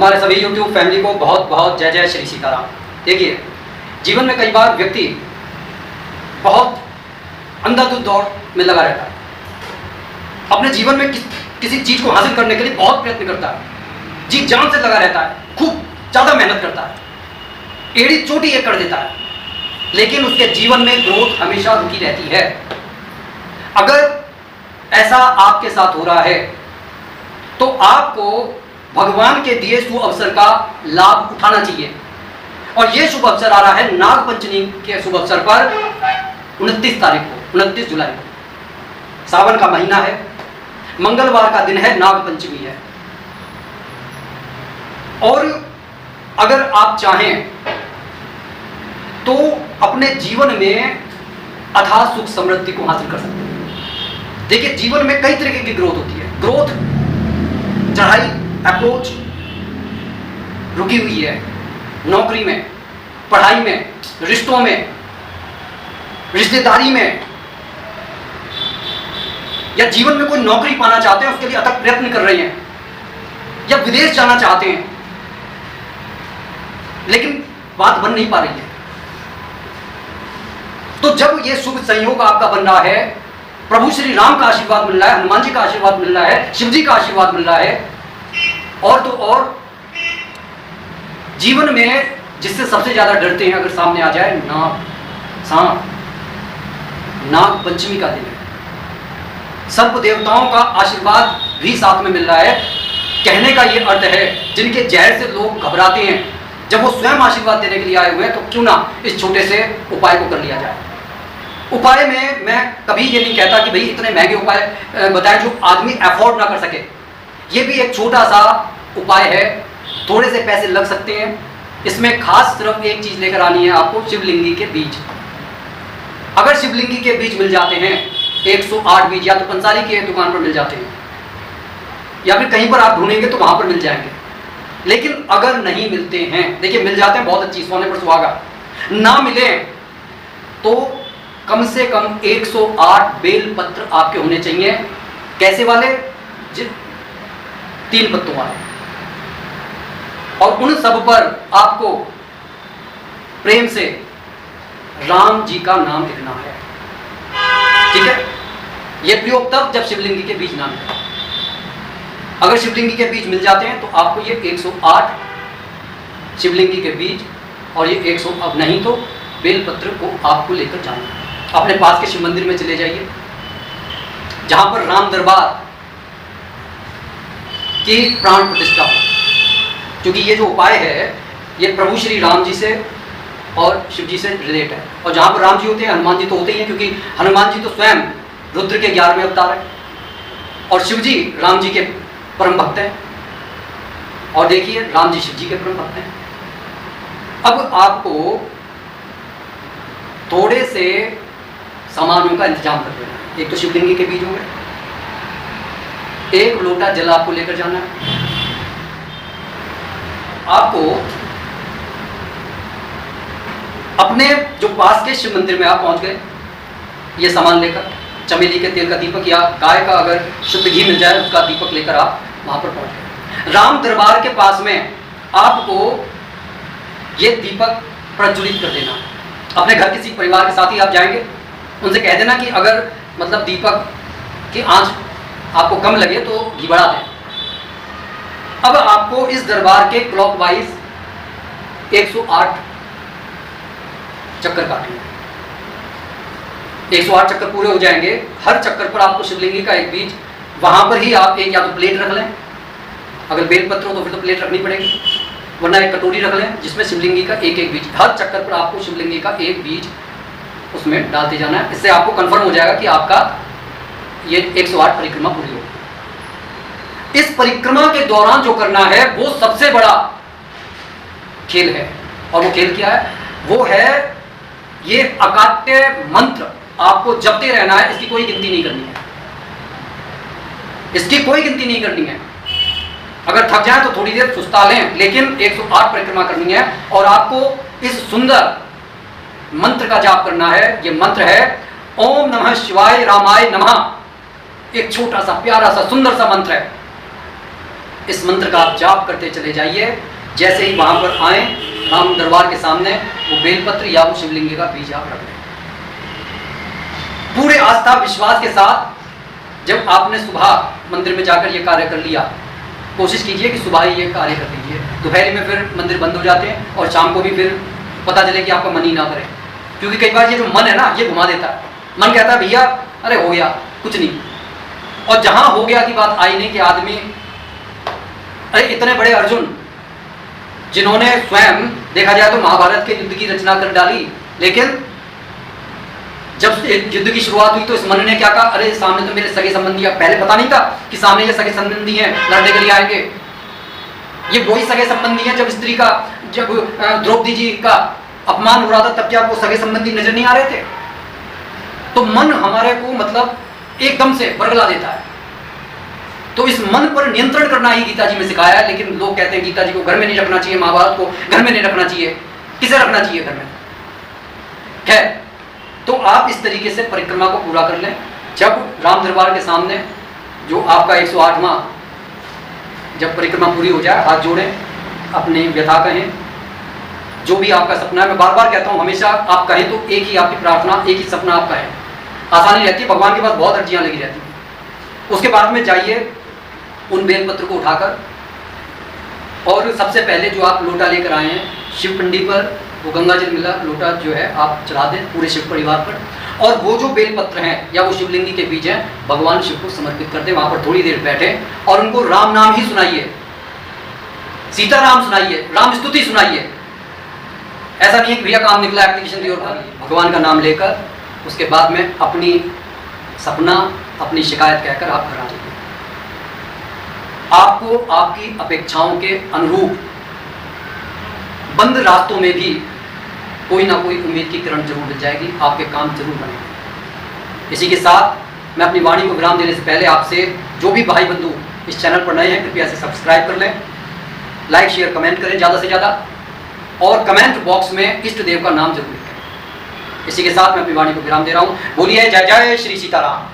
हमारे सभी YouTube family को बहुत बहुत जय जय श्री सीताराम। देखिए, जीवन में कई बार व्यक्ति बहुत अंधाधुंध दौड़ में लगा रहता है, अपने जीवन में किसी चीज़ को हासिल करने के लिए बहुत प्रयत्न करता है, जी जान से लगा रहता है, खूब ज़्यादा मेहनत करता है, एड़ी चोटी ये कर देता है, लेकिन उसके जीवन में ग्रोथ हमेशा रुकी रहती है। अगर ऐसा आपके साथ हो रहा है तो आपको भगवान के दिए शुभ अवसर का लाभ उठाना चाहिए। और ये शुभ अवसर आ रहा है नाग पंचमी के शुभ अवसर पर 29 तारीख को, 29 जुलाई को। सावन का महीना है, मंगलवार का दिन है, नाग पंचमी है। और अगर आप चाहें तो अपने जीवन में अथाह सुख समृद्धि को हासिल कर सकते हैं। देखिए, जीवन में कई तरीके की ग्रोथ होती है। ग्रोथ, चढ़ाई, अप्रोच रुकी हुई है, नौकरी में, पढ़ाई में, रिश्तों में, रिश्तेदारी में, या जीवन में कोई नौकरी पाना चाहते हैं, उसके लिए अथक प्रयत्न कर रहे हैं, या विदेश जाना चाहते हैं लेकिन बात बन नहीं पा रही है। तो जब ये शुभ संयोग आपका बन रहा है, प्रभु श्री राम का आशीर्वाद मिल रहा है, हनुमान जी का आशीर्वाद मिल रहा है, शिव जी का आशीर्वाद मिल रहा है, और तो और जीवन में जिससे सबसे ज्यादा डरते हैं अगर सामने आ जाए, नाग, सांप, नाग पंचमी का दिन है, सर्प देवताओं का आशीर्वाद भी साथ में मिल रहा है। कहने का ये अर्थ है, जिनके जहर से लोग घबराते हैं, जब वो स्वयं आशीर्वाद देने के लिए आए हुए हैं, तो क्यों ना इस छोटे से उपाय को कर लिया जाए। उपाय में मैं कभी ये नहीं कहता कि भाई इतने महंगे उपाय बताएं जो आदमी अफोर्ड ना कर सके। ये भी एक छोटा सा उपाय है, थोड़े से पैसे लग सकते हैं। इसमें खास सिर्फ एक चीज लेकर आनी है आपको, शिवलिंगी के बीज। अगर शिवलिंगी के बीज मिल जाते हैं, 108 बीज, या तो पंसारी की दुकान पर मिल जाते हैं, या फिर कहीं पर आप ढूंढेंगे तो वहां पर मिल जाएंगे। लेकिन अगर नहीं मिलते हैं, देखिए मिल जाते हैं बहुत अच्छी, सोने पर सुहागा, ना मिले तो कम से कम 108 बेल पत्र आपके होने चाहिए। कैसे वाले? 3 पत्तों वाले। और उन सब पर आपको प्रेम से राम जी का नाम लिखना है। ठीक है? यह प्रयोग तब जब शिवलिंगी के बीज ना मिले। अगर शिवलिंगी के बीज मिल जाते हैं तो आपको ये 108 शिवलिंगी के बीज और ये 100, अब नहीं तो बेलपत्र को आपको लेकर जाना है। अपने पास के शिव मंदिर में चले जाइए, जहां पर राम दरबार की प्राण प्रतिष्ठा हो, क्योंकि ये जो उपाय है ये प्रभु श्री राम जी से और शिव जी से रिलेट है। और जहां पर राम जी होते हैं, हनुमान जी तो होते ही हैं, क्योंकि हनुमान जी तो स्वयं रुद्र के 11वें अवतार है, और शिव जी राम जी के परम भक्त हैं, और देखिए राम जी शिव जी के परम भक्त हैं। अब आपको थोड़े से सामानों का इंतजाम कर देना है। एक तो शिवलिंगी के बीज होंगे, 1 लोटा जल आपको लेकर जाना है। आपको अपने जो पास के शिव मंदिर में आप पहुंच गए, ये सामान लेकर, चमेली के तेल का दीपक या गाय का अगर शुद्ध घी मिल जाए उसका दीपक लेकर आप वहां पर पहुंच गए। राम दरबार के पास में आपको ये दीपक प्रज्वलित कर देना। अपने घर किसी परिवार के साथ ही आप जाएंगे, उनसे कह देना कि अगर मतलब दीपक की आंच आपको कम लगे तो घी बढ़ा दें। अब आपको इस दरबार के क्लॉकवाइज 108 चक्कर काटने, 108 चक्कर पूरे हो जाएंगे। हर चक्कर पर आपको शिवलिंगी का एक बीज, वहां पर ही आप एक या तो प्लेट रख लें, अगर बेलपत्र हो तो फिर तो प्लेट रखनी पड़ेगी, वरना एक कटोरी रख लें जिसमें शिवलिंगी का एक बीज, हर चक्कर पर आपको शिवलिंगी का एक बीज उसमें डालते जाना है। इससे आपको कंफर्म हो जाएगा कि आपका ये 108 परिक्रमा पूरी होगी। इस परिक्रमा के दौरान जो करना है वो सबसे बड़ा खेल है, और वो खेल क्या है? वो है ये अकाट्य मंत्र आपको जपते रहना है। इसकी कोई गिनती नहीं करनी है, इसकी कोई गिनती नहीं करनी है। अगर थक जाए तो थोड़ी देर सुस्ता लें, लेकिन 108 परिक्रमा करनी है। और आपको इस सुंदर मंत्र का जाप करना है। ये मंत्र है ओम नमः शिवाय रामाय नमः। एक छोटा सा प्यारा सा सुंदर सा मंत्र है। इस मंत्र का आप जाप करते चले जाइए। जैसे ही वहाँ पर आए राम दरबार के सामने, वो बेलपत्र या वो शिवलिंग का बीज आप रख लें। पूरे आस्था विश्वास के साथ जब आपने सुबह मंदिर में जाकर ये कार्य कर लिया, कोशिश कीजिए कि सुबह ही ये कार्य कर लीजिए। दोपहर में फिर मंदिर बंद हो जाते हैं और शाम को भी फिर पता चले कि आपका मन ही ना करे, क्योंकि कई बार ये जो मन है ना, ये घुमा देता है। मन कहता है भैया अरे हो गया कुछ नहीं, और जहां हो गया की बात आई नहीं कि आदमी, अरे इतने बड़े अर्जुन जिन्होंने स्वयं देखा जाए तो महाभारत के युद्ध की रचना कर डाली, लेकिन जब युद्ध की शुरुआत हुई तो इस मन ने क्या कहा, अरे सामने तो मेरे सगे संबंधी, पहले पता नहीं था कि सामने ये सगे संबंधी हैं, लड़ने के लिए आएंगे। ये वही सगे संबंधी हैं जब स्त्री का, जब द्रौपदी जी का अपमान हो रहा था, तब क्या वो सगे संबंधी नजर नहीं आ रहे थे? तो मन हमारे को मतलब एकदम से बरगला देता है। तो इस मन पर नियंत्रण करना ही गीता जी में सिखाया है। लेकिन लोग कहते हैं गीता जी को घर में नहीं रखना चाहिए, महाभारत को घर में नहीं रखना चाहिए। किसे रखना चाहिए घर में? खैर, तो आप इस तरीके से परिक्रमा को पूरा कर लें। जब राम दरबार के सामने जो आपका 108वां जब परिक्रमा पूरी हो जाए, हाथ जोड़ें, अपनी व्यथा कहें, जो भी आपका सपना है। मैं बार बार कहता हूं, हमेशा आप कहें तो एक ही आपकी प्रार्थना, एक ही सपना आप कहें, आसानी रहती है। भगवान के पास बहुत अर्जियां लगी रहती हैं। उसके बाद में जाइए उन बेलपत्र को उठाकर, और सबसे पहले जो आप लोटा लेकर आए हैं, शिव पिंडी पर वो गंगा जल मिला लोटा जो है आप चढ़ा दें पूरे शिव परिवार पर, और वो जो बेलपत्र हैं या वो शिवलिंगी के बीज हैं, भगवान शिव को समर्पित कर दें। वहां पर थोड़ी देर बैठे और उनको राम नाम ही सुनाइए, सीताराम सुनाइए, राम स्तुति सुनाइए। ऐसा नहीं है कि भैया काम निकला एप्लीकेशन दी और भगवान का नाम लेकर उसके बाद में अपनी सपना, अपनी शिकायत कहकर आप घर आ जाइए। आपको आपकी अपेक्षाओं के अनुरूप बंद रास्तों में भी कोई ना कोई उम्मीद की किरण जरूर मिल जाएगी, आपके काम जरूर बनेंगे। इसी के साथ मैं अपनी वाणी को विराम देने से पहले आपसे, जो भी भाई बंधु इस चैनल पर नए हैं, कृपया से सब्सक्राइब कर लें, लाइक शेयर कमेंट करें ज़्यादा से ज़्यादा, और कमेंट बॉक्स में इष्ट देव का नाम जरूर लिखें। इसी के साथ मैं अपनी वाणी को विराम दे रहा हूँ। बोलिए जय जय श्री सीताराम।